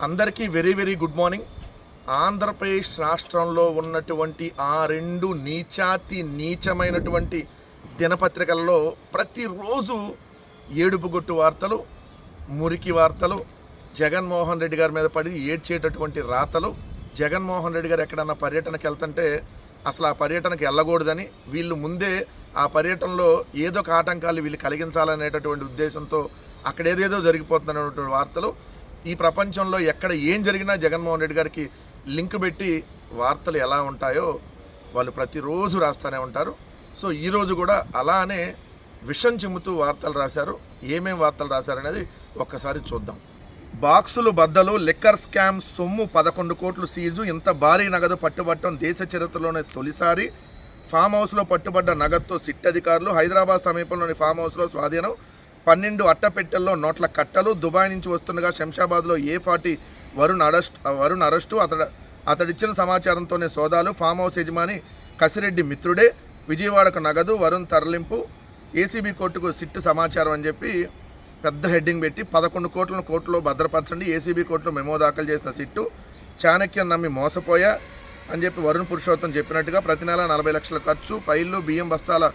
అందరికీ very very good morning. Andhra Pradesh రాష్ట్రంలో ఉన్నటువంటి ఆ రెండు నీచమైనటువంటి దినపత్రికల్లో ప్రతిరోజు ఏడుపుగొట్టు వార్తలు, మురికి వార్తలు, జగన్మోహన్ రెడ్డి గారి మీద పడి ఏడ్చేటటువంటి రాతలు, జగన్మోహన్ రెడ్డి గారు ఎక్కడన్నా పర్యటనకి వెళ్తుంటే అసలు ఆ పర్యటనకి వెళ్ళకూడదని, వీళ్ళు ముందే ఆ పర్యటనలో ఏదో ఒక ఆటంకాలు వీళ్ళు కలిగించాలనేటటువంటి ఉద్దేశంతో అక్కడ ఏదేదో జరిగిపోతున్నటువంటి వార్తలు. ఈ ప్రపంచంలో ఎక్కడ ఏం జరిగినా జగన్మోహన్ రెడ్డి గారికి లింక్ పెట్టి వార్తలు ఎలా ఉంటాయో వాళ్ళు ప్రతిరోజు రాస్తూనే ఉంటారు. సో ఈరోజు కూడా అలానే విషం చిమ్ముతూ వార్తలు రాశారు. ఏమేం వార్తలు రాశారనేది ఒక్కసారి చూద్దాం. బాక్సులు బద్దలు, లిక్కర్ స్కామ్ సొమ్ము 11 కోట్లు సీజు. ఇంత భారీ నగదు పట్టుబట్టడం దేశ చరిత్రలోనే తొలిసారి. ఫామ్ హౌస్లో పట్టుబడ్డ నగదుతో సిట్ అధికారులు. హైదరాబాద్ సమీపంలోని ఫామ్ హౌస్లో స్వాధీనం. 12 అట్టపెట్టెల్లో నోట్ల కట్టలు. దుబాయ్ నుంచి వస్తుండగా శంషాబాద్లో A40 వరుణ్ అరెస్టు. అతడిచ్చిన సమాచారంతోనే సోదాలు. ఫామ్ హౌస్ యజమాని కసిరెడ్డి మిత్రుడే. విజయవాడకు నగదు, వరుణ్ తరలింపు. ఏసీబీ కోర్టుకు సిట్టు సమాచారం అని చెప్పి పెద్ద హెడ్డింగ్ పెట్టి 11 కోట్లను కోర్టులో భద్రపరచండి. ఏసీబీ కోర్టులో మెమో దాఖలు చేసిన సిట్టు. చాణక్యం నమ్మి మోసపోయా అని చెప్పి వరుణ్ పురుషోత్తం చెప్పినట్టుగా ప్రతి నెల 40 లక్షల ఖర్చు. ఫైళ్లు, బియ్యం బస్తాల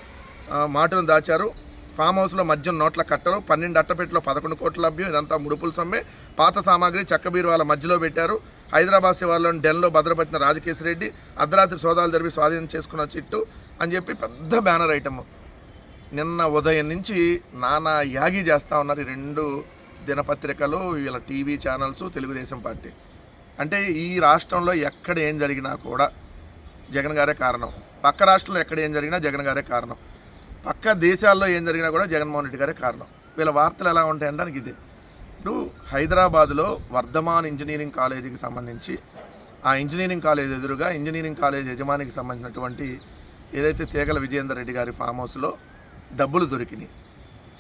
మాటను దాచారు. ఫామ్ హౌస్లో మద్యం నోట్ల కట్టలు. 12 అట్టపెట్టలో 11 కోట్ల లభ్యం. ఇదంతా ముడుపుల సొమ్మే. పాత సామాగ్రి చక్కబీరు వాళ్ళ మధ్యలో పెట్టారు. హైదరాబాద్ శివార్లోని డెన్లో భద్రపరిచిన రాజకేశ్వరరెడ్డి అర్ధరాత్రి సోదాలు జరిపి స్వాధీనం చేసుకున్న చిట్టు అని చెప్పి పెద్ద బ్యానర్ ఐటమ్. నిన్న ఉదయం నుంచి నానా యాగి చేస్తూ ఉన్నారు ఈ రెండు దినపత్రికలు, వీళ్ళ టీవీ ఛానల్స్, తెలుగుదేశం పార్టీ. అంటే ఈ రాష్ట్రంలో ఎక్కడ ఏం జరిగినా కూడా జగన్ గారే కారణం. పక్క రాష్ట్రంలో ఎక్కడ ఏం జరిగినా జగన్ గారే కారణం. పక్క దేశాల్లో ఏం జరిగినా కూడా జగన్మోహన్ రెడ్డి గారే కారణం. వీళ్ళ వార్తలు ఎలా ఉంటాయంటానికి ఇదే. ఇప్పుడు హైదరాబాదులో వర్ధమాన్ ఇంజనీరింగ్ కాలేజీకి సంబంధించి ఆ ఇంజనీరింగ్ కాలేజ్ ఎదురుగా ఇంజనీరింగ్ కాలేజ్ యజమానికి సంబంధించినటువంటి ఏదైతే తీగల విజయేందర్ రెడ్డి గారి ఫామ్ హౌస్లో డబ్బులు దొరికినాయి.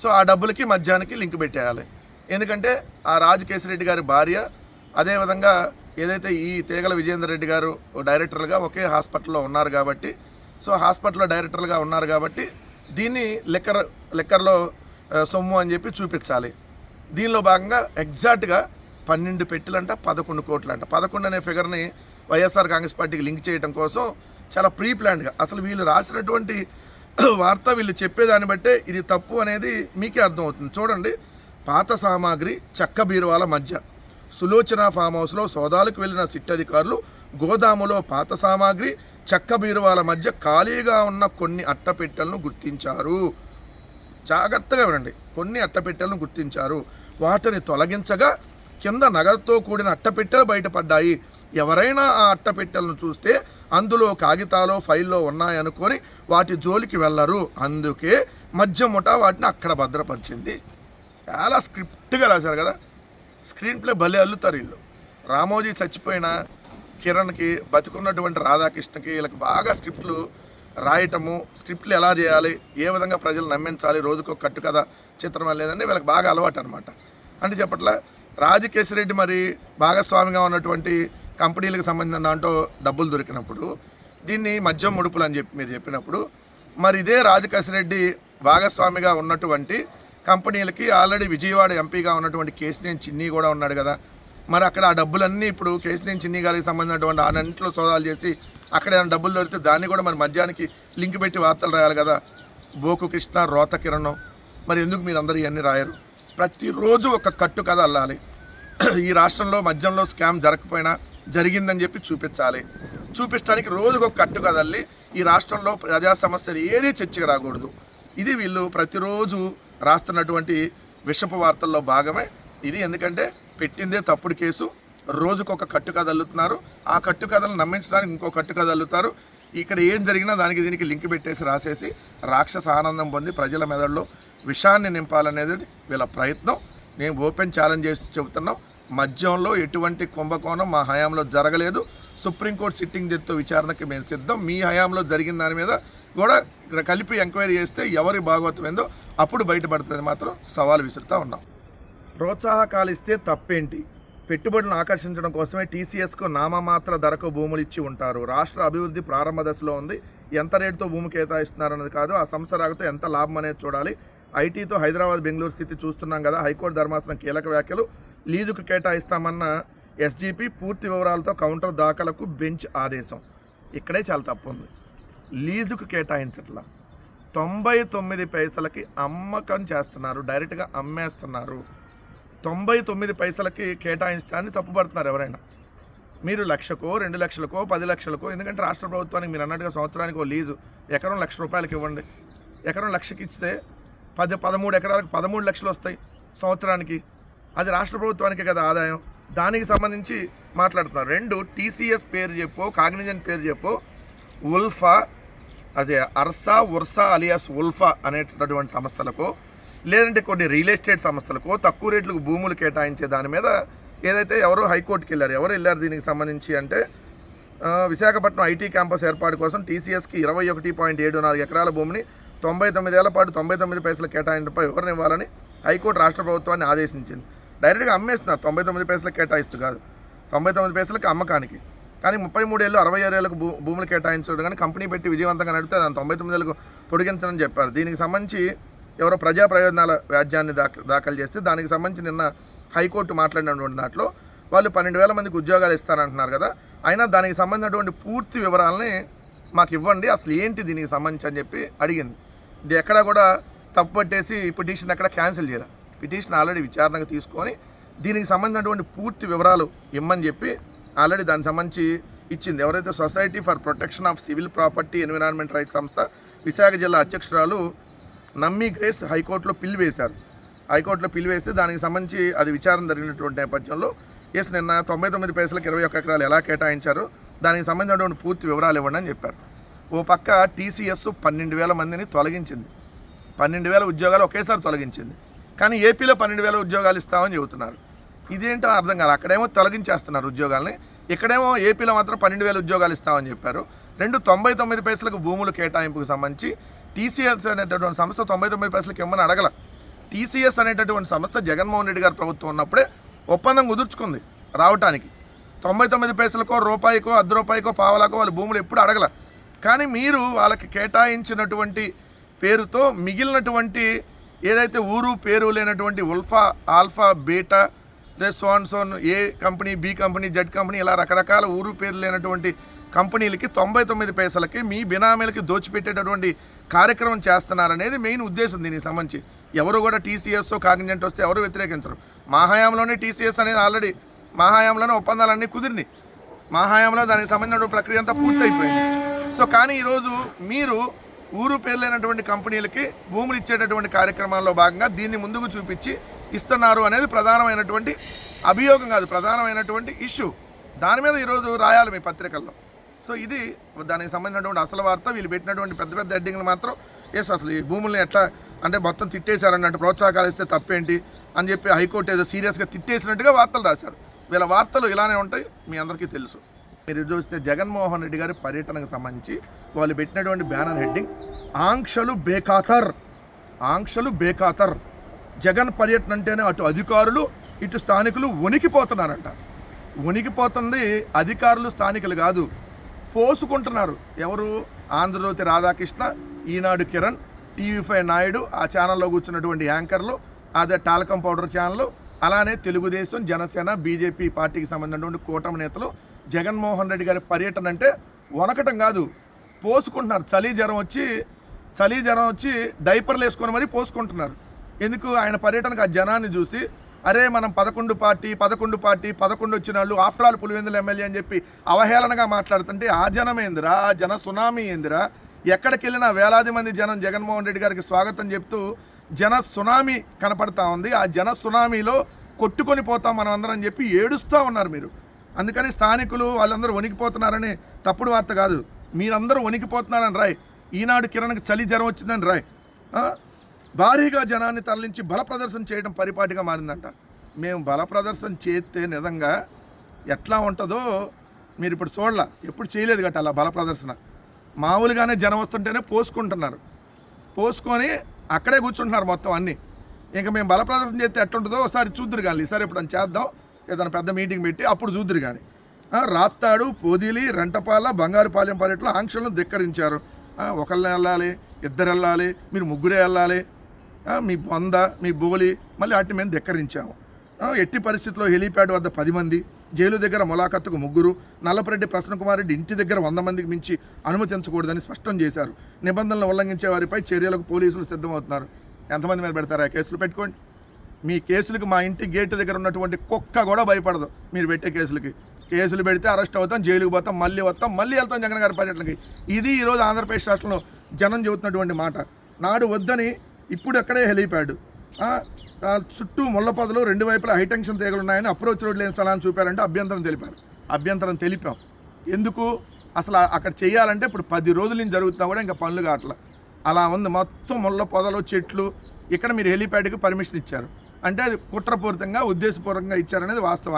సో ఆ డబ్బులకి మధ్యానికి లింక్ పెట్టేయాలి. ఎందుకంటే ఆ రాజకేశ్వరరెడ్డి గారి భార్య, అదేవిధంగా ఏదైతే ఈ తీగల విజయేందర్ రెడ్డి గారు డైరెక్టర్లుగా ఒకే హాస్పిటల్లో ఉన్నారు కాబట్టి, సో హాస్పిటల్లో డైరెక్టర్లుగా ఉన్నారు కాబట్టి దీన్ని లిక్కర్లో సొమ్ము అని చెప్పి చూపించాలి. దీనిలో భాగంగా ఎగ్జాక్ట్గా 12 పెట్టెలంట, 11 కోట్లంట. 11 అనే ఫిగర్ని వైఎస్ఆర్ కాంగ్రెస్ పార్టీకి లింక్ చేయడం కోసం చాలా ప్రీ ప్లాన్డ్గా అసలు వీళ్ళు రాసినటువంటి వార్త, వీళ్ళు చెప్పేదాన్ని బట్టే ఇది తప్పు అనేది మీకే అర్థమవుతుంది. చూడండి, పాత సామాగ్రి చెక్క బీరువాల మధ్య. సులోచన ఫామ్ హౌస్లో సోదాలకు వెళ్ళిన సిట్ అధికారులు గోదాములో పాత సామాగ్రి చెక్క బీరువాల మధ్య ఖాళీగా ఉన్న కొన్ని అట్టపెట్టెలను గుర్తించారు. జాగ్రత్తగా వినండి. కొన్ని అట్టపెట్టెలను గుర్తించారు. వాటిని తొలగించగా కింద నగదుతో కూడిన అట్టపెట్టెలు బయటపడ్డాయి. ఎవరైనా ఆ అట్టపెట్టెలను చూస్తే అందులో కాగితాలో ఫైల్లో ఉన్నాయనుకొని వాటి జోలికి వెళ్ళరు. అందుకే మధ్య ముఠా వాటిని అక్కడ భద్రపరిచింది. చాలా స్క్రిప్ట్గా రాశారు కదా. స్క్రీన్ ప్లే భలే అల్లుతారు వీళ్ళు. రామోజీ చచ్చిపోయిన కిరణ్కి, బతికున్నటువంటి రాధాకృష్ణకి వీళ్ళకి బాగా స్క్రిప్ట్లు రాయటము, స్క్రిప్ట్లు ఎలా చేయాలి, ఏ విధంగా ప్రజలు నమ్మించాలి, రోజుకొక కట్టు కథ చిత్రం లేదని వీళ్ళకి బాగా అలవాటు అనమాట. అంటే చెప్పట్ల రాజకేశ్వరరెడ్డి మరి భాగస్వామిగా ఉన్నటువంటి కంపెనీలకు సంబంధించిన దాంట్లో డబ్బులు దొరికినప్పుడు దీన్ని మద్యం ముడుపులు అని చెప్పి మీరు చెప్పినప్పుడు, మరి ఇదే రాజకేశ్వరరెడ్డి భాగస్వామిగా ఉన్నటువంటి కంపెనీలకి ఆల్రెడీ విజయవాడ ఎంపీగా ఉన్నటువంటి కేశినేని చిన్ని కూడా ఉన్నాడు కదా. మరి అక్కడ ఆ డబ్బులన్నీ ఇప్పుడు కేశినేని చిన్ని గారికి సంబంధించినటువంటి ఆ ఇంట్లో సోదాలు చేసి అక్కడ ఏమైనా డబ్బులు దొరికితే దాన్ని కూడా మరి మధ్యానికి లింక్ పెట్టి వార్తలు రాయాలి కదా. బోకు కృష్ణ, రోత కిరణ్, మరి ఎందుకు మీరు అందరూ ఇవన్నీ రాయరు? ప్రతిరోజు ఒక కట్టు కథ అల్లాలి. ఈ రాష్ట్రంలో మద్యంలో స్కామ్ జరగకపోయినా జరిగిందని చెప్పి చూపించాలి. చూపించడానికి రోజుకొక కట్టు కథ అల్లి ఈ రాష్ట్రంలో ప్రజా సమస్యలు ఏదీ చర్చకు రాకూడదు. ఇది వీళ్ళు ప్రతిరోజు రాస్తున్నటువంటి విషపు వార్తల్లో భాగమే ఇది. ఎందుకంటే పెట్టిందే తప్పుడు కేసు, రోజుకొక కట్టు కథ అల్లుతున్నారు. ఆ కట్టు కథలు నమ్మించడానికి ఇంకో కట్టు కథ అల్లుతారు. ఇక్కడ ఏం జరిగినా దానికి దీనికి లింక్ పెట్టేసి రాసేసి రాక్షస ఆనందం పొంది ప్రజల మెదడులో విషాన్ని నింపాలనేది వీళ్ళ ప్రయత్నం. నేను ఓపెన్ ఛాలెంజ్ చేసి చెబుతున్నాం, మద్యంలో ఎటువంటి కుంభకోణం మా హయాంలో జరగలేదు. సుప్రీంకోర్టు సిట్టింగ్ జడ్జితో విచారణకి మేము సిద్ధం. మీ హయాంలో జరిగిన దాని మీద కూడా కలిపి ఎంక్వైరీ చేస్తే ఎవరి భాగవతం ఏందో అప్పుడు బయటపడుతుంది మాత్రం సవాల్ విసురుతూ ఉన్నాం. ప్రోత్సాహకాలు ఇస్తే తప్పేంటి? పెట్టుబడులను ఆకర్షించడం కోసమే టీసీఎస్కు నామమాత్ర ధరకు భూములు ఇచ్చి ఉంటారు. రాష్ట్ర అభివృద్ధి ప్రారంభ దశలో ఉంది. ఎంత రేటుతో భూమి కేటాయిస్తున్నారన్నది కాదు, ఆ సంస్థ రాకతో ఎంత లాభం అనేది చూడాలి. ఐటీతో హైదరాబాద్, బెంగళూరు స్థితి చూస్తున్నాం కదా. హైకోర్టు ధర్మాసనం కీలక వ్యాఖ్యలు. లీజుకు కేటాయిస్తామన్న ఎస్జీపీ పూర్తి వివరాలతో కౌంటర్ దాఖలకు బెంచ్ ఆదేశం. ఇక్కడే చాలా తప్పు ఉంది. లీజుకు కేటాయించట్లా, 99 పైసలకి అమ్మకం చేస్తున్నారు, డైరెక్ట్గా అమ్మేస్తున్నారు. 99 పైసలకి కేటాయించడాన్ని తప్పుపడుతున్నారు ఎవరైనా. మీరు లక్షకో 2 లక్షలకో 10 లక్షలకో, ఎందుకంటే రాష్ట్ర ప్రభుత్వానికి మీరు అన్నట్టుగా సంవత్సరానికి ఓ లీజు ఎకరం ₹1,00,000 ఇవ్వండి. ఎకరం 1,00,000కి ఇస్తే 13 ఎకరాలకు 13 లక్షలు వస్తాయి సంవత్సరానికి. అది రాష్ట్ర ప్రభుత్వానికి కదా ఆదాయం. దానికి సంబంధించి మాట్లాడుతున్నారు. 2 టీసీఎస్ పేరు చెప్పో, కాగ్నిజెంట్ పేరు చెప్పో, ఉల్ఫా అదే అర్సా ఉర్సా అలియాస్ ఉల్ఫా అనేటటువంటి సంస్థలకు, లేదంటే కొన్ని రియల్ ఎస్టేట్ సంస్థలకు తక్కువ రేట్లకు భూములు కేటాయించే దాని మీద ఏదైతే ఎవరో హైకోర్టుకి వెళ్ళారు. ఎవరు వెళ్ళారు దీనికి సంబంధించి అంటే, విశాఖపట్నం ఐటీ క్యాంపస్ ఏర్పాటు కోసం టీసీఎస్కి 21.74 ఎకరాల భూమిని 99 ఏళ్ల పాటు 99 పైసలు కేటాయింపుపై వివరణ ఇవ్వాలని హైకోర్టు రాష్ట్ర ప్రభుత్వాన్ని ఆదేశించింది. డైరెక్ట్గా అమ్మేస్తున్నారు, 99 పైసలకు కేటాయిస్తూ కాదు, 99 పైసలకి అమ్మకానికి. కానీ 33 ఏళ్ళు 66 ఏళ్ళకు భూములు కేటాయించడం కానీ కంపెనీ పెట్టి విజయవంతంగా నడిపితే దాన్ని 99 ఏళ్ళకు పొడిగించని చెప్పారు. దీనికి సంబంధించి ఎవరో ప్రజా ప్రయోజనాల వ్యాజ్యాన్ని దాఖలు చేస్తే దానికి సంబంధించి నిన్న హైకోర్టు మాట్లాడినటువంటి దాంట్లో వాళ్ళు 12,000 మందికి ఉద్యోగాలు ఇస్తారంటున్నారు కదా, అయినా దానికి సంబంధించినటువంటి పూర్తి వివరాలని మాకు ఇవ్వండి, అసలు ఏంటి దీనికి సంబంధించి అని చెప్పి అడిగింది. ఇది ఎక్కడా కూడా తప్పు పట్టేసి పిటిషన్ ఎక్కడ క్యాన్సిల్ చేయాలి. పిటిషన్ ఆల్రెడీ విచారణకు తీసుకొని దీనికి సంబంధించినటువంటి పూర్తి వివరాలు ఇమ్మని చెప్పి ఆల్రెడీ దానికి సంబంధించి ఇచ్చింది. ఎవరైతే society for protection of civil property environment rights సంస్థ విశాఖ జిల్లా అధ్యక్షురాలు నమ్మి గ్రేస్ హైకోర్టులో పిల్ వేశారు. హైకోర్టులో పిల్ వేస్తే దానికి సంబంధించి అది విచారణ జరిగినటువంటి నేపథ్యంలో నిన్న 99 పైసలకు 21 ఎకరాలు ఎలా కేటాయించారో దానికి సంబంధించినటువంటి పూర్తి వివరాలు ఇవ్వండి అని చెప్పారు. ఓ పక్క టీసీఎస్ 12,000 మందిని తొలగించింది, 12,000 ఉద్యోగాలు ఒకేసారి తొలగించింది. కానీ ఏపీలో 12,000 ఉద్యోగాలు ఇస్తామని చెబుతున్నారు. ఇదేంటో అర్థం కాదు. అక్కడేమో తొలగించేస్తున్నారు ఉద్యోగాల్ని, ఇక్కడేమో ఏపీలో మాత్రం 12,000 ఉద్యోగాలు ఇస్తామని చెప్పారు. 99 పైసలకు భూములు కేటాయింపుకు సంబంధించి టీసీఎస్ అనేటటువంటి సంస్థ 99 పైసలకి ఇవ్వమని అడగల. టీసీఎస్ అనేటటువంటి సంస్థ జగన్మోహన్ రెడ్డి గారు ప్రభుత్వం ఉన్నప్పుడే ఒప్పందం కుదుర్చుకుంది రావటానికి. 99 పైసలకో రూపాయికో ₹1 పావలాకో వాళ్ళ భూములు ఎప్పుడు అడగల. కానీ మీరు వాళ్ళకి కేటాయించినటువంటి పేరుతో మిగిలినటువంటి ఏదైతే ఊరు పేరు లేనటువంటి ఉల్ఫా, ఆల్ఫా, బీటా, సోన్ A company, B company, Z company, ఇలా రకరకాల ఊరు పేరు లేనటువంటి కంపెనీలకి 99 పైసలకి మీ బినామీలకి దోచిపెట్టేటటువంటి కార్యక్రమం చేస్తున్నారనేది మెయిన్ ఉద్దేశం. దీనికి సంబంధించి ఎవరు కూడా టీసీఎస్ కాగ్నిజెంట్ వస్తే ఎవరు వ్యతిరేకించరు. మా హయాంలోనే టీసీఎస్ అనేది ఆల్రెడీ మా హయాంలోనే ఒప్పందాలన్నీ కుదిరినాయి. మా హయాంలో దానికి సంబంధించిన ప్రక్రియ అంతా పూర్తయిపోయింది. సో కానీ ఈరోజు మీరు ఊరు పేరు లేనటువంటి కంపెనీలకి భూములు ఇచ్చేటటువంటి కార్యక్రమాల్లో భాగంగా దీన్ని ముందుకు చూపించి ఇస్తున్నారు అనేది ప్రధానమైనటువంటి అభియోగం కాదు, ప్రధానమైనటువంటి ఇష్యూ. దాని మీద ఈరోజు రాయాలి మీ పత్రికల్లో. సో ఇది దానికి సంబంధించినటువంటి అసలు వార్త. వీళ్ళు పెట్టినటువంటి పెద్ద పెద్ద హెడ్డింగ్లు మాత్రం అసలు ఈ భూముల్ని ఎట్లా అంటే మొత్తం తిట్టేశారన్నట్టు, ప్రోత్సాహకాలు ఇస్తే తప్పేంటి అని చెప్పి హైకోర్టు ఏదో సీరియస్గా తిట్టేసినట్టుగా వార్తలు రాశారు. వీళ్ళ వార్తలు ఇలానే ఉంటాయి, మీ అందరికీ తెలుసు. మీరు చూస్తే జగన్మోహన్ రెడ్డి గారి పర్యటనకు సంబంధించి వాళ్ళు పెట్టినటువంటి బ్యానర్ హెడ్డింగ్ ఆంక్షలు బేఖాతర్, ఆంక్షలు బేఖాతర్. జగన్ పర్యటన అంటేనే అటు అధికారులు ఇటు స్థానికులు వణికిపోతున్నారంట. వణికిపోతుంది అధికారులు, స్థానికులు కాదు, పోసుకుంటున్నారు. ఎవరు? ఆంధ్రజ్యోతి రాధాకృష్ణ, ఈనాడు కిరణ్, టీవీ5 నాయుడు, ఆ ఛానల్లో కూర్చున్నటువంటి యాంకర్లు, అదే టాల్కం పౌడర్ ఛానల్, అలానే తెలుగుదేశం, జనసేన, బీజేపీ పార్టీకి సంబంధించినటువంటి కూటమి నేతలు జగన్మోహన్ రెడ్డి గారి పర్యటన అంటే వనకటం కాదు, పోసుకుంటున్నారు. చలి జ్వరం వచ్చి డైపర్లు వేసుకొని మరీ పోసుకుంటున్నారు. ఎందుకు? ఆయన పర్యటనకు ఆ జనాన్ని చూసి అరే మనం 11 వచ్చిన వాళ్ళు ఆఫ్టర్ ఆల్ పులివెందుల ఎమ్మెల్యే అని చెప్పి అవహేళనగా మాట్లాడుతుంటే ఆ జనమేందిరా, ఆ జన సునామీ ఏందిరా? ఎక్కడికి వెళ్ళినా వేలాది మంది జనం జగన్మోహన్ రెడ్డి గారికి స్వాగతం చెప్తూ జన సునామీ కనపడతా ఉంది. ఆ జన సునామీలో కొట్టుకొని పోతాం మనం అందరం అని చెప్పి ఏడుస్తూ ఉన్నారు మీరు. అందుకని స్థానికులు వాళ్ళందరూ వణికిపోతున్నారని తప్పుడు వార్త కాదు, మీరందరూ వణికిపోతున్నారని రాయ్. ఈనాడు కిరణ్కి చలి జ్వరం వచ్చిందని రాయ్. భారీగా జనాన్ని తరలించి బల ప్రదర్శన చేయడం పరిపాటిగా మారిందంట. మేము బల ప్రదర్శన చేస్తే నిజంగా ఎట్లా ఉంటుందో మీరు ఇప్పుడు చూడలా, ఎప్పుడు చేయలేదు గట్ట అలా బల ప్రదర్శన. మామూలుగానే జనం వస్తుంటేనే పోసుకుంటున్నారు, పోసుకొని అక్కడే కూర్చుంటున్నారు మొత్తం అన్నీ. ఇంకా మేము బల ప్రదర్శన చేస్తే ఎట్లుంటుందో ఒకసారి చూద్దరు కానీ, ఈసారి ఇప్పుడు అని చేద్దాం, ఏదైనా పెద్ద మీటింగ్ పెట్టి అప్పుడు చూద్దరు కానీ. రాప్తాడు, పోదిలి, రెంటపాల, బంగారుపాలెం పర్యటనలో ఆంక్షలను ధిక్కరించారు. ఒకళ్ళని వెళ్ళాలి, ఇద్దరు వెళ్ళాలి, మీరు ముగ్గురే వెళ్ళాలి, మీ బొంద, మీ బోలి, మళ్ళీ వాటిని మేము ధిక్కరించాము. ఎట్టి పరిస్థితుల్లో హెలీప్యాడ్ వద్ద 10 మంది, జైలు దగ్గర ములాఖత్తుకు 3, నల్లపరెడ్డి ప్రసన్నకుమార్ రెడ్డి ఇంటి దగ్గర 100 మందికి మించి అనుమతించకూడదని స్పష్టం చేశారు. నిబంధనలు ఉల్లంఘించే వారిపై చర్యలకు పోలీసులు సిద్ధమవుతున్నారు. ఎంతమంది మీద పెడతారా కేసులు? పెట్టుకోండి. మీ కేసులకు మా ఇంటి గేటు దగ్గర ఉన్నటువంటి కుక్క కూడా భయపడదు. మీరు పెట్టే కేసులకి కేసులు పెడితే అరెస్ట్ అవుతాం, జైలుకు పోతాం, మళ్ళీ వస్తాం, మళ్ళీ వెళ్తాం జగన్ గారి పర్యటనకి. ఇది ఈరోజు ఆంధ్రప్రదేశ్ రాష్ట్రంలో జనం చెబుతున్నటువంటి మాట. నాడు వద్దని ఇప్పుడు అక్కడే హెలిప్యాడ్, చుట్టూ ముళ్ళపొదలు 2 వైపులా హైటెన్షన్ తీగలు ఉన్నాయని అప్రోచ్ రోడ్ లేని స్థలాన్ని చూపారంటే అభ్యంతరం తెలిపాం. ఎందుకు అసలు అక్కడ చేయాలంటే ఇప్పుడు 10 రోజుల నుంచి జరుగుతున్నా కూడా ఇంకా పనులు కావట్లా. అలా ఉంది మొత్తం ముళ్ళ పొదలు, చెట్లు. ఇక్కడ మీరు హెలిప్యాడ్కి పర్మిషన్ ఇచ్చారు అంటే అది కుట్రపూరితంగా ఉద్దేశపూర్వకంగా ఇచ్చారనేది వాస్తవం.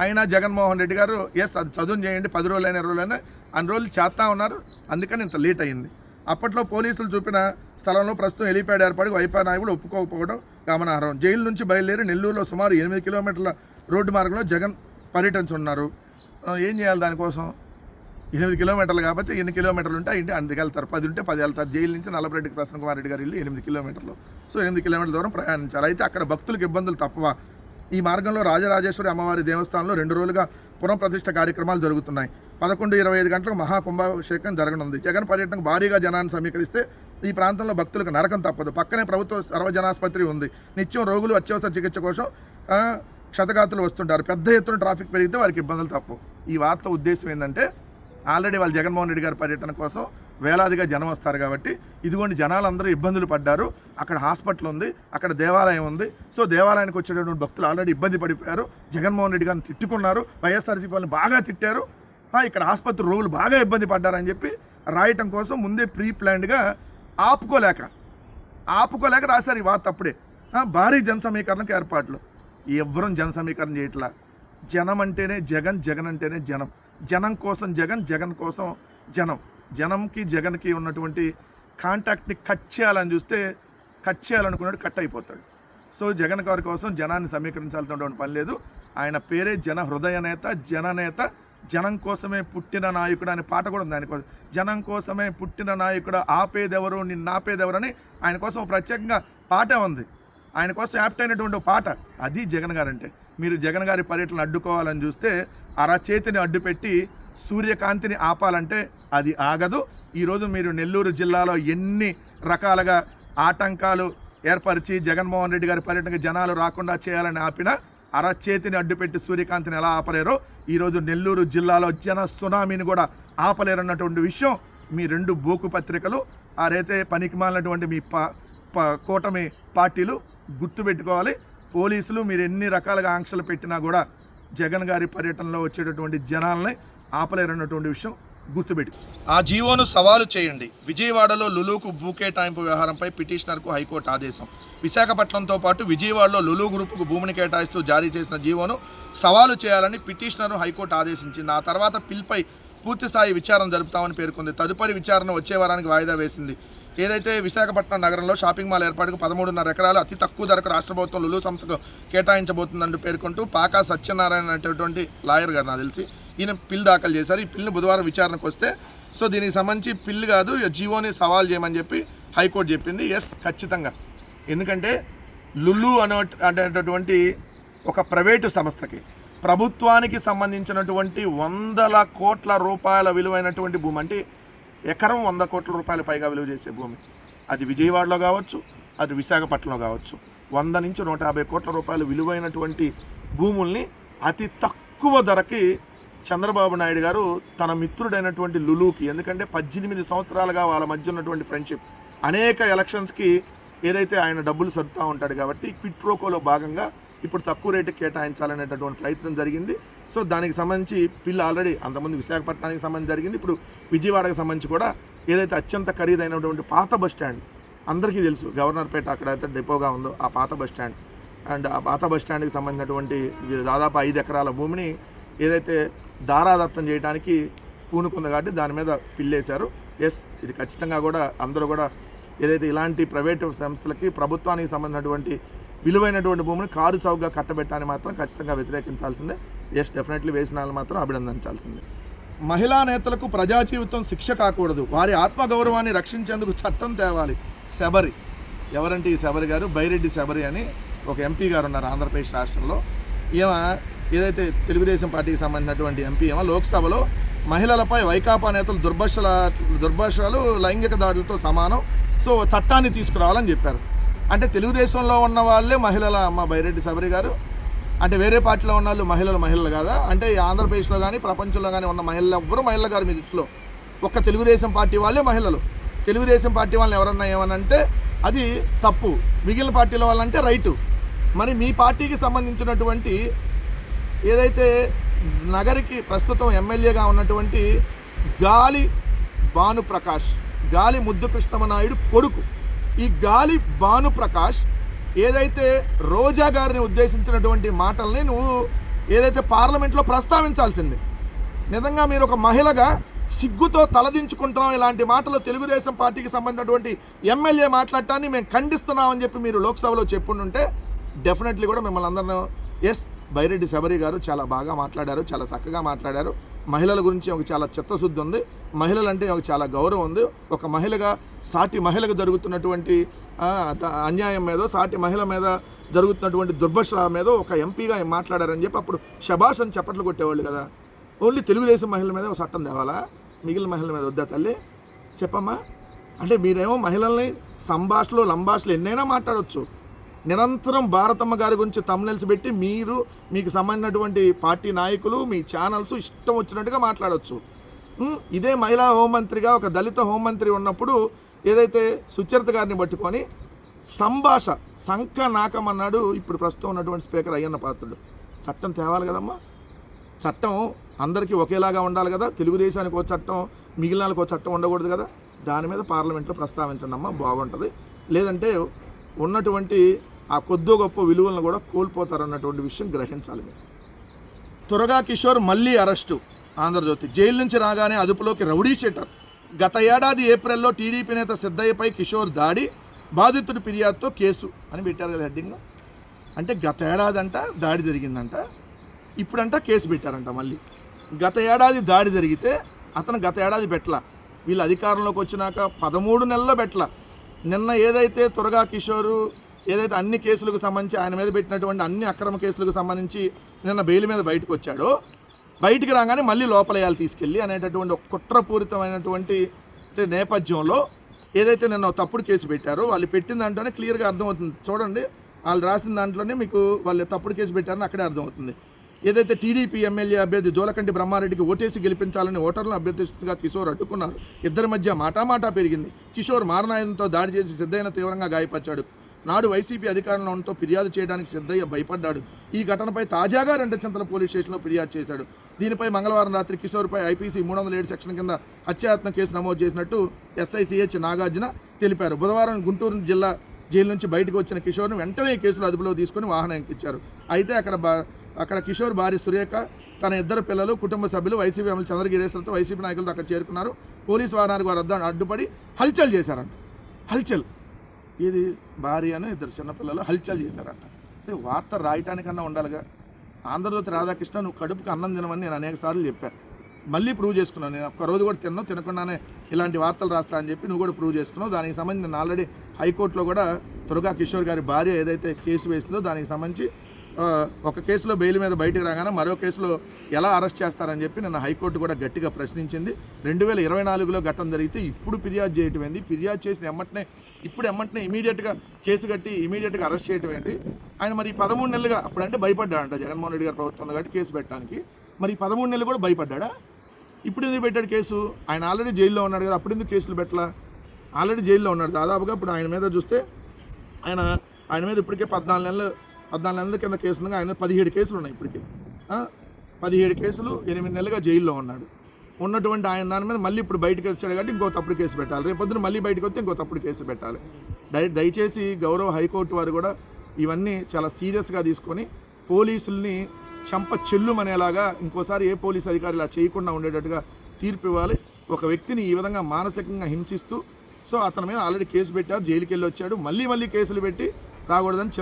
అయినా జగన్మోహన్ రెడ్డి గారు అది చదువు చేయండి, 10 రోజులైనా 20 రోజులైనా అన్ని రోజులు చేస్తూ ఉన్నారు. అందుకని ఇంత లేట్ అయింది. అప్పట్లో పోలీసులు చూపిన స్థలంలో ప్రస్తుతం హెలిప్యాడ్ ఏర్పాటుకు వైపా నాయకులు ఒప్పుకోకపోవడం గమనార్హం. జైలు నుంచి బయలుదేరి నెల్లూరులో సుమారు 8 కిలోమీటర్ల రోడ్డు మార్గంలో జగన్ పర్యటించున్నారు. ఏం చేయాలి దానికోసం? 8 కిలోమీటర్లు కాబట్టి ఎన్ని కిలోమీటర్లు ఉంటే ఇంటి అందుకు వెళ్తారు. 10 ఉంటే 10 వెళ్తారు. జైలు నుంచి నల్లపరెడ్డి ప్రసన్నకుమార్ రెడ్డి గారు ఇల్లు 8 కిలోమీటర్లు. సో 8 కిలోమీటర్ల దూరం ప్రయాణించాలి. అయితే అక్కడ భక్తులకు ఇబ్బందులు తప్పవా? ఈ మార్గంలో రాజరాజేశ్వరి అమ్మవారి దేవస్థానంలో 2 రోజులుగా పునఃప్రతిష్ఠ కార్యక్రమాలు జరుగుతున్నాయి. 11:25 గంటలకు మహాకుంభాభిషేకం జరగనుంది. జగన్ పర్యటనకు భారీగా జనాన్ని సమీకరిస్తే ఈ ప్రాంతంలో భక్తులకు నరకం తప్పదు. పక్కనే ప్రభుత్వ సర్వజనాసుపత్రి ఉంది. నిత్యం రోగులు అత్యవసర చికిత్స కోసం క్షతగాతులు వస్తుంటారు. పెద్ద ఎత్తున ట్రాఫిక్ పెరిగితే వారికి ఇబ్బందులు తప్పవు. ఈ వార్త ఉద్దేశం ఏంటంటే ఆల్రెడీ వాళ్ళు జగన్మోహన్ రెడ్డి గారి పర్యటన కోసం వేలాదిగా జనం వస్తారు కాబట్టి ఇదిగోండి జనాలందరూ ఇబ్బందులు పడ్డారు. అక్కడ హాస్పిటల్ ఉంది, అక్కడ దేవాలయం ఉంది. సో దేవాలయానికి వచ్చేటటువంటి భక్తులు ఆల్రెడీ ఇబ్బంది పడిపోయారు. జగన్మోహన్ రెడ్డి గారిని తిట్టుకున్నారు, వైఎస్ఆర్సీపీ వాళ్ళని బాగా తిట్టారు, ఇక్కడ ఆసుపత్రి రోగులు బాగా ఇబ్బంది పడ్డారని చెప్పి రాయటం కోసం ముందే ప్రీ ప్లాన్డ్గా ఆపుకోలేక రాశారు ఈ వార్త. అప్పుడే భారీ జన సమీకరణకు ఏర్పాట్లు. ఎవ్వరూ జన సమీకరణ చేయట్లా. జనం అంటేనే జగన్, జగన్ అంటేనే జనం. జనం కోసం జగన్, జగన్ కోసం జనం. జనంకి జగన్కి ఉన్నటువంటి కాంటాక్ట్ని కట్ చేయాలని చూస్తే కట్ చేయాలనుకున్నాడు, కట్ అయిపోతాడు. సో జగన్ గారి కోసం జనాన్ని సమీకరించాల్సినటువంటి పని లేదు. ఆయన పేరే జన హృదయ నేత, జననేత, జనం కోసమే పుట్టిన నాయకుడు అనే పాట కూడా ఉంది ఆయన కోసం. జనం కోసమే పుట్టిన నాయకుడు, ఆపేదెవరు నిన్నాపేదెవరని ఆయన కోసం ప్రత్యేకంగా పాటే ఉంది. ఆయన కోసం యాప్ట్ అయినటువంటి పాట అది జగన్ గారు అంటే. మీరు జగన్ గారి పర్యటనలు అడ్డుకోవాలని చూస్తే అరచేతిని అడ్డుపెట్టి సూర్యకాంతిని ఆపాలంటే అది ఆగదు. ఈరోజు మీరు నెల్లూరు జిల్లాలో ఎన్ని రకాలుగా ఆటంకాలు ఏర్పరిచి జగన్మోహన్ రెడ్డి గారి పర్యటనకు జనాలు రాకుండా చేయాలని ఆపినా అరచేతిని అడ్డుపెట్టి సూర్యకాంతిని ఎలా ఆపలేరో ఈరోజు నెల్లూరు జిల్లాలో జన సునామీని కూడా ఆపలేరన్నటువంటి విషయం మీ 2 బోకు పత్రికలు ఆరైతే పనికిమాలినటువంటి మీ కూటమి పార్టీలు గుర్తుపెట్టుకోవాలి. పోలీసులు మీరు ఎన్ని రకాలుగా ఆంక్షలు పెట్టినా కూడా జగన్ గారి పర్యటనలో వచ్చేటటువంటి జనాలని ఆపలేరన్నటువంటి విషయం గుర్తుపెట్టి ఆ జీవోను సవాలు చేయండి. విజయవాడలో లులుకు భూ కేటాయింపు వ్యవహారంపై పిటిషనర్కు హైకోర్టు ఆదేశం. విశాఖపట్నంతో పాటు విజయవాడలో లులు గ్రూపుకు భూమిని కేటాయిస్తూ జారీ చేసిన జీవోను సవాలు చేయాలని పిటిషనర్ను హైకోర్టు ఆదేశించింది. ఆ తర్వాత పిల్పై పూర్తిస్థాయి విచారణ జరుపుతామని పేర్కొంది. తదుపరి విచారణ వచ్చే వారానికి వాయిదా వేసింది. ఏదైతే విశాఖపట్నం నగరంలో షాపింగ్ మాల్ ఏర్పాటుకు 13.5 ఎకరాలు అతి తక్కువ ధరకు రాష్ట్ర ప్రభుత్వం లులు సంస్థకు కేటాయించబోతుందంటూ పేర్కొంటూ పాకా సత్యనారాయణ అనేటటువంటి లాయర్ గారు నాకు తెలిసి ఈయన పిల్ దాఖలు చేశారు. ఈ పిల్ని బుధవారం విచారణకు వస్తే సో దీనికి సంబంధించి పిల్ కాదు జీవోని సవాల్ చేయమని చెప్పి హైకోర్టు చెప్పింది. ఎస్, ఖచ్చితంగా. ఎందుకంటే లులు అనేటటువంటి ఒక ప్రైవేటు సంస్థకి ప్రభుత్వానికి సంబంధించినటువంటి 100 కోట్ల రూపాయల విలువైనటువంటి భూమి, అంటే ఎకరం 100 కోట్ల రూపాయల పైగా విలువ చేసే భూమి, అది విజయవాడలో కావచ్చు, అది విశాఖపట్నంలో కావచ్చు, 100 నుంచి 150 కోట్ల రూపాయలు విలువైనటువంటి భూముల్ని అతి తక్కువ ధరకి చంద్రబాబు నాయుడు గారు తన మిత్రుడైనటువంటి లులుకి, ఎందుకంటే 18 సంవత్సరాలుగా వాళ్ళ మధ్య ఉన్నటువంటి ఫ్రెండ్షిప్, అనేక ఎలక్షన్స్కి ఏదైతే ఆయన డబ్బులు సర్దుతూ ఉంటాడు కాబట్టి క్విట్ ప్రోకోలో భాగంగా ఇప్పుడు తక్కువ రేటుకి కేటాయించాలనేటటువంటి ప్రయత్నం జరిగింది. సో దానికి సంబంధించి పిల్ ఆల్రెడీ అంతకుముందు విశాఖపట్నానికి సంబంధించి జరిగింది. ఇప్పుడు విజయవాడకు సంబంధించి కూడా ఏదైతే అత్యంత ఖరీదైనటువంటి పాత బస్ స్టాండ్, అందరికీ తెలుసు గవర్నర్పేట అక్కడైతే డిపోగా ఉందో ఆ పాత బస్ స్టాండ్, అండ్ ఆ పాత బస్ స్టాండ్కి సంబంధించినటువంటి దాదాపు 5 ఎకరాల భూమిని ఏదైతే దారాదత్తం చేయడానికి పూనుకుంది కాబట్టి దాని మీద పిల్లేశారు. ఎస్, ఇది ఖచ్చితంగా కూడా అందరూ కూడా ఏదైతే ఇలాంటి ప్రైవేటు సంస్థలకి ప్రభుత్వానికి సంబంధించినటువంటి విలువైనటువంటి భూమిని కారు చౌకగా కట్టబెట్టాలని మాత్రం ఖచ్చితంగా వ్యతిరేకించాల్సిందే. ఎస్, డెఫినెట్లీ వేసిన వాళ్ళు మాత్రం అభినందించాల్సిందే. మహిళా నేతలకు ప్రజా జీవితం శిక్ష కాకూడదు, వారి ఆత్మగౌరవాన్ని రక్షించేందుకు చట్టం తేవాలి. శబరి ఎవరంటే ఈ శబరి గారు, బైరెడ్డి శబరి అని ఒక ఎంపీ గారు ఉన్నారు ఆంధ్రప్రదేశ్ రాష్ట్రంలో. ఈమె ఏదైతే తెలుగుదేశం పార్టీకి సంబంధించినటువంటి ఎంపీ ఏమో లోక్సభలో మహిళలపై వైకాపా నేతలు దుర్భాషలు లైంగిక దాడులతో సమానం, సో చట్టాన్ని తీసుకురావాలని చెప్పారు. అంటే తెలుగుదేశంలో ఉన్న వాళ్ళే మహిళల అమ్మ బైరెడ్డి శబరి గారు, అంటే వేరే పార్టీలో ఉన్న వాళ్ళు మహిళలు కాదా? అంటే ఆంధ్రప్రదేశ్లో కానీ ప్రపంచంలో కానీ ఉన్న మహిళలు ఎవ్వరూ మహిళలు గారు మీ దృష్టిలో, ఒక్క తెలుగుదేశం పార్టీ వాళ్ళే మహిళలు. తెలుగుదేశం పార్టీ వాళ్ళని ఎవరన్నా ఏమనంటే అది తప్పు, మిగిలిన పార్టీల వాళ్ళంటే రైటు. మరి మీ పార్టీకి సంబంధించినటువంటి ఏదైతే నగరికి ప్రస్తుతం ఎమ్మెల్యేగా ఉన్నటువంటి గాలి భానుప్రకాష్, గాలి ముద్దు కృష్ణమనాయుడు కొడుకు, ఈ గాలి భానుప్రకాష్ ఏదైతే రోజా గారిని ఉద్దేశించినటువంటి మాటల్ని నువ్వు ఏదైతే పార్లమెంట్లో ప్రస్తావించాల్సింది. నిజంగా మీరు ఒక మహిళగా సిగ్గుతో తలదించుకుంటున్నాం, ఇలాంటి మాటలు తెలుగుదేశం పార్టీకి సంబంధించినటువంటి ఎమ్మెల్యే మాట్లాడటాన్ని మేము ఖండిస్తున్నామని చెప్పి మీరు లోక్సభలో చెప్పుంటే డెఫినెట్లీ కూడా మిమ్మల్ని అందరినీ ఎస్ బైరెడ్డి శబరి గారు చాలా బాగా మాట్లాడారు, చాలా చక్కగా మాట్లాడారు. మహిళల గురించి ఒక చాలా చిత్తశుద్ధి ఉంది, మహిళలంటే ఒక చాలా గౌరవం ఉంది. ఒక మహిళగా సాటి మహిళకు జరుగుతున్నటువంటి అన్యాయం మీద, సాటి మహిళ మీద జరుగుతున్నటువంటి దుర్భష మీద ఒక ఎంపీగా మాట్లాడారని చెప్పి అప్పుడు శబాష్ అని చప్పట్లు కొట్టేవాళ్ళు కదా. ఓన్లీ తెలుగుదేశం మహిళల మీద ఒక చట్టం తేవాలా, మిగిలిన మహిళల మీద వద్దా తల్లి? చెప్పమ్మా. అంటే మీరేమో మహిళల్ని సంభాషలు లంభాషలు ఎన్నైనా మాట్లాడవచ్చు, నిరంతరం భారతమ్మ గారి గురించి తమ్నెల్స్ పెట్టి మీకు సంబంధించినటువంటి పార్టీ నాయకులు మీ ఛానల్స్ ఇష్టం వచ్చినట్టుగా మాట్లాడవచ్చు. ఇదే మహిళా హోంమంత్రిగా ఒక దళిత హోంమంత్రి ఉన్నప్పుడు ఏదైతే సుచరిత గారిని పట్టుకొని సంఖ నాకమన్నాడు ఇప్పుడు ప్రస్తుతం ఉన్నటువంటి స్పీకర్ అయ్యన్న పాత్రుడు. చట్టం తేవాలి కదమ్మా, చట్టం అందరికీ ఒకేలాగా ఉండాలి కదా. తెలుగుదేశానికి ఒక చట్టం, మిగిలిన వాళ్ళకి ఒక చట్టం ఉండకూడదు కదా. దాని మీద పార్లమెంట్లో ప్రస్తావించండి అమ్మా, బాగుంటుంది. లేదంటే ఉన్నటువంటి ఆ కొద్దో గొప్ప విలువలను కూడా కోల్పోతారన్నటువంటి విషయం గ్రహించాలి మీరు. త్వరగా కిషోర్ మళ్ళీ అరెస్టు. ఆంధ్రజ్యోతి, జైలు నుంచి రాగానే అదుపులోకి రౌడీ షీటర్. గత ఏడాది ఏప్రిల్లో టీడీపీ నేత సిద్ధయ్యపై కిషోర్ దాడి, బాధితుడి ఫిర్యాదుతో కేసు అని పెట్టారు కదా హెడ్డింగ్. అంటే గత ఏడాది అంట దాడి జరిగిందంట, ఇప్పుడంట కేసు పెట్టారంట మళ్ళీ. గత ఏడాది దాడి జరిగితే అతను గత ఏడాది పెట్టలా, వీళ్ళు అధికారంలోకి వచ్చినాక 13 నెలల్లో పెట్టలా. నిన్న ఏదైతే త్వరగా కిషోరు ఏదైతే అన్ని కేసులకు సంబంధించి ఆయన మీద పెట్టినటువంటి అన్ని అక్రమ కేసులకు సంబంధించి నిన్న బెయిల్ మీద బయటకు వచ్చాడో, బయటికి రాగానే మళ్ళీ లోపలేయాలి తీసుకెళ్ళి అనేటటువంటి ఒక కుట్రపూరితమైనటువంటి నేపథ్యంలో ఏదైతే నిన్న తప్పుడు కేసు పెట్టారో వాళ్ళు పెట్టిన దాంట్లోనే క్లియర్గా అర్థమవుతుంది. చూడండి, వాళ్ళు రాసిన దాంట్లోనే మీకు వాళ్ళు తప్పుడు కేసు పెట్టారని అక్కడే అర్థమవుతుంది. ఏదైతే టీడీపీ ఎమ్మెల్యే అభ్యర్థి జోలకంటి బ్రహ్మారెడ్డికి ఓటేసి గెలిపించాలని ఓటర్లను అభ్యర్థిస్తుగా కిషోర్ అడ్డుకున్నారు. ఇద్దరి మధ్య మాటామాటా పెరిగింది. కిషోర్ మారణాయుధంతో దాడి చేసి సిద్ధయ్యను తీవ్రంగా గాయపరిచాడు. నాడు వైసీపీ అధికారంలో ఉండటంతో ఫిర్యాదు చేయడానికి సిద్ధయ్య భయపడ్డాడు. ఈ ఘటనపై తాజాగా రెండచింతల పోలీస్ స్టేషన్లో ఫిర్యాదు చేశాడు. దీనిపై మంగళవారం రాత్రి కిషోర్పై ఐపీసీ 307 సెక్షన్ కింద హత్యాయత్నం కేసు నమోదు చేసినట్టు SICH నాగార్జున తెలిపారు. బుధవారం గుంటూరు జిల్లా జైలు నుంచి బయటకు వచ్చిన కిషోర్ను వెంటనే ఈ కేసులో అదుపులో తీసుకుని వాహనం ఎక్కించారు. అయితే అక్కడ కిషోర్ భార్య సురేఖ, తన ఇద్దరు పిల్లలు, కుటుంబ సభ్యులు, వైసీపీ ఎమ్మెల్యే చంద్రగిరీశ్వరతో వైసీపీ నాయకులతో అక్కడ చేరుకున్నారు. పోలీసు వాహనానికి వారు అడ్డుపడి హల్చల్ చేశారంట. హల్చల్ ఇది భార్య అని ఇద్దరు చిన్నపిల్లలు హల్చల్ చేశారంట. వార్త రాయటానికన్నా ఉండాలిగా. ఆంధ్రజ్యోతి రాధాకృష్ణ, నువ్వు కడుపుకి అన్నం తినమని నేను అనేక సార్లు చెప్పాను, మళ్ళీ ప్రూవ్ చేసుకున్నాను. నేను ఒక్కరోజు కూడా తినకుండానే ఇలాంటి వార్తలు రాస్తా అని చెప్పి నువ్వు కూడా ప్రూవ్ చేసుకున్నావు. దానికి సంబంధించి నేను ఆల్రెడీ హైకోర్టులో కూడా త్వరగా కిషోర్ గారి భార్య ఏదైతే కేసు వేసిందో దానికి సంబంధించి ఒక కేసులో బెయిల్ మీద బయటకు రాగానే మరో కేసులో ఎలా అరెస్ట్ చేస్తారని చెప్పి నిన్న హైకోర్టు కూడా గట్టిగా ప్రశ్నించింది. 2024లో ఘటన జరిగితే ఇప్పుడు ఫిర్యాదు చేయటం ఏంది, ఫిర్యాదు చేసిన ఎమ్మటనే ఇమీడియట్గా కేసు కట్టి ఇమీడియట్గా అరెస్ట్ చేయటం ఏంటి? ఆయన మరి 13 నెలలుగా అప్పుడంటే భయపడ్డాడంట జగన్మోహన్ రెడ్డి గారి ప్రభుత్వం కాబట్టి కేసు పెట్టడానికి. మరి 13 నెలలు కూడా భయపడ్డా? ఇప్పుడు ఎందుకు పెట్టాడు కేసు? ఆయన ఆల్రెడీ జైల్లో ఉన్నాడు కదా, అప్పుడు ఎందుకు కేసులు పెట్టలా? ఆల్రెడీ జైల్లో ఉన్నాడు దాదాపుగా. ఇప్పుడు ఆయన మీద చూస్తే ఆయన మీద ఇప్పటికే 14 నెలల కింద కేసులు ఉన్నాయి. ఆయన 17 కేసులు ఉన్నాయి ఇప్పటికే. 17 కేసులు, 8 నెలలుగా జైల్లో ఉన్నాడు. ఉన్నటువంటి ఆయన దాని మీద మళ్ళీ ఇప్పుడు బయటకు వచ్చాడు కాబట్టి ఇంకో తప్పుడు కేసు పెట్టాలి. రేపొద్దున మళ్ళీ బయటకు వస్తే ఇంకో తప్పుడు కేసు పెట్టాలి. దయచేసి గౌరవ హైకోర్టు వారు కూడా ఇవన్నీ చాలా సీరియస్గా తీసుకొని పోలీసుల్ని చెంప చెల్లుమనేలాగా ఇంకోసారి ఏ పోలీసు అధికారి ఇలా చేయకుండా ఉండేటట్టుగా తీర్పు ఇవ్వాలి. ఒక వ్యక్తిని ఈ విధంగా మానసికంగా హింసిస్తూ అతని మీద ఆల్రెడీ కేసు పెట్టారు, జైలుకి వెళ్ళి వచ్చాడు, మళ్ళీ కేసులు పెట్టి రాకూడదని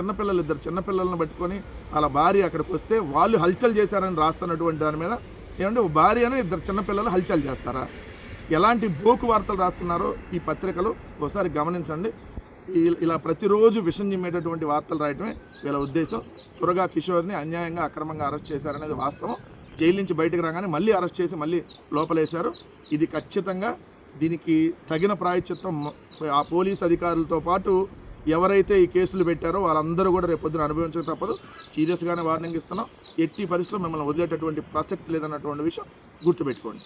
ఇద్దరు చిన్నపిల్లలను పట్టుకొని వాళ్ళ భార్య అక్కడికి వస్తే వాళ్ళు హల్చల్ చేశారని రాస్తున్నటువంటి దాని మీద ఏమంటే భార్య అని ఇద్దరు చిన్నపిల్లలు హల్చల్ చేస్తారా? ఎలాంటి బోకు వార్తలు రాస్తున్నారో ఈ పత్రికలు ఒకసారి గమనించండి. ఇలా ప్రతిరోజు విషం చిమ్మేటటువంటి వార్తలు రాయటమే వీళ్ళ ఉద్దేశం. త్వరగా కిషోర్ని అన్యాయంగా అక్రమంగా అరెస్ట్ చేశారనేది వాస్తవం. జైలు నుంచి బయటకు రాగానే మళ్ళీ అరెస్ట్ చేసి మళ్ళీ లోపలేశారు. ఇది ఖచ్చితంగా దీనికి తగిన ప్రాయశ్చిత్తం ఆ పోలీసు అధికారులతో పాటు ఎవరైతే ఈ కేసులు పెట్టారో వాళ్ళందరూ కూడా రేపొద్దున అనుభవించక తప్పదు. సీరియస్గానే వార్నింగ్ ఇస్తున్నాం. ఎట్టి పరిస్థితుల్లో మిమ్మల్ని వదిలేటటువంటి ప్రసక్తి లేదన్నటువంటి విషయం గుర్తుపెట్టుకోండి.